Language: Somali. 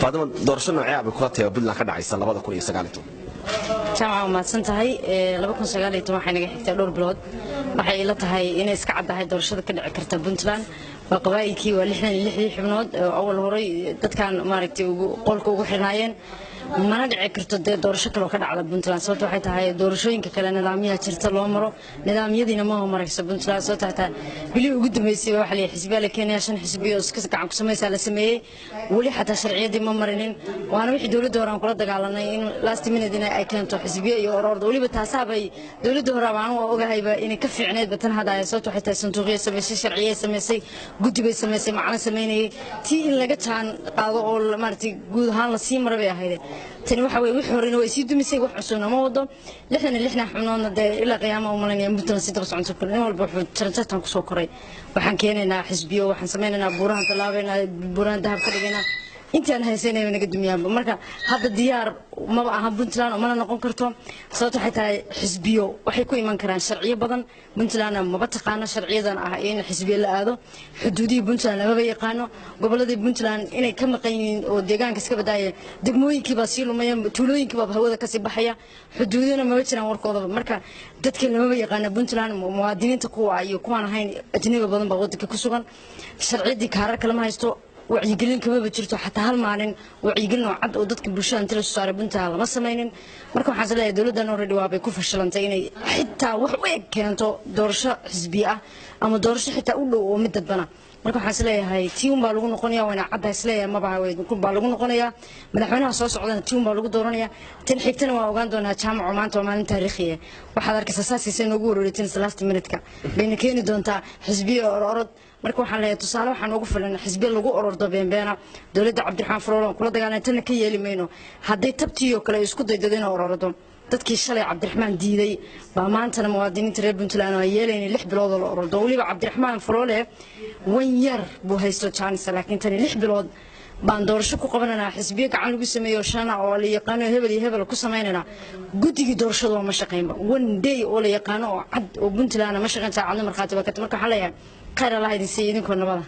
faadama doorasho noocee ah ku tahay Puntland ka dhacaysa 2019 jaamaca ma santahay 2019 waxay naga xigtay dhowr bilood waxay ila tahay inay iska cadahay doorashada ka dhici karta Puntland waa qabaa'ilkii waa 66 xubnood oo awal horay dadkan maaragtay qolka ugu xirnaayeen mana dhici karto doorasho kale oo ka dhacda Puntland sababtoo waxay tahay doorashooyinka kale nidaamyada jirta loo maro nidaamyadiina ma horumarayso Puntland sababtoo tahay bili ugu dambeysay waxa la xisbiga la keenay shan xisbiyo iska gacan ku sameeyay la sameeyay wali xataa sharciyadii ma marinin waana wixii dawladda hore aan kula dagaalanay in last minute ay keento xisbiyo iyo ururada waliba taasabay dawladda hore aan ogahayba inay ka fiicneed batan hadaaya sababtoo waxay tahay sanduuqyo sameysay sharciyo sameysay guddiga sameysay macna sameynay tii in laga taan qaado oo maartay guud ahaan la sii maray ahayd tani waxa way wixii horena way sii dumisay wax cusubna ma wado 66 xubnoodna ilaa qiyaamaha u malaynayaan Puntland si daba soconto in walba wuxuu tartan ku soo koray waxaan keenaynaa xisbiyo waxaan sameynaynaa buurahan talaabeena buurahan dahab ka dhigaynaa intaan haysanay naga dumiyaan marka hadda diyaar ma aha Puntland oo ma noqon karto sababtoo waxay tahay xisbiyo waxay ku iman karaan sharciyo badan Puntland ma taqaana sharciyadan ah in xisbiyo la aado xuduudii Puntland lama yaqaano goboladii Puntland inay ka maqan yihiin oo deegaanka iska badayay degmooyinkii baa sii lumayeen tuulooyinkii baa hawada ka sii baxaya xuduudina ma jiraan warkooda marka dadka lama yaqaano Puntland muwaadiniinta kuwa iyo kuwan ahayn ajnabi badan baa waddanka ku sugan sharciyadii kaarar kale ma haysto wacyigelin kama jirto xataa hal maalin wacyigelin oo cad oo dadka bulshada inta la soo saaray Puntland lama sameeynin marka waxaan leeyahay dawladdan already waa bay ku fashilantay inay xitaa wax u eg keento doorasho xisbi ah ama doorasho xitaa u dhow oo mid dadbana marka waxaan leeyahay tiim baa lagu noqonayaa waana cadda isleeyahay ma baa weyd ku baa lagu noqonayaa madaxweynaha soo socdana tiim baa lagu dooranayaa tan xigtana waa ogaan doonaa jaamac maanta maalin taariikhi ah waxaad arkaysaa saasiisa noogu wareegteen last minute-ka bayna keeni doontaa xisbiyo orod marka waxaan leeyahay tusaale waxaan ugu filan xisbiyo lagu orordo beenbeena dawladda Cabdiraxmaan Faroole kula dagaalanay tan ka yeeli mayno haday tabtiyo kale isku daydo inay orordo dadkii shalay Cabdiraxmaan diiday baa maantana muwaadiniinta reer Puntland ay yeelayeen 6 bilood oo orordo waliba Cabdiraxmaan Faroole wan yar buu haysto chance laakiin tan 6 bilood baan doorasho ku qabanana xisbiyo gacan lagu sameeyo shana oo la yaqaan hebel ku sameeynaa guddiga doorashada ma shaqeynba one day oo la yaqaan oo cad oo Puntland ma shaqeynta cad marxaati marka waxa la yahay khayr Allah idin siiyo idinkoon nabada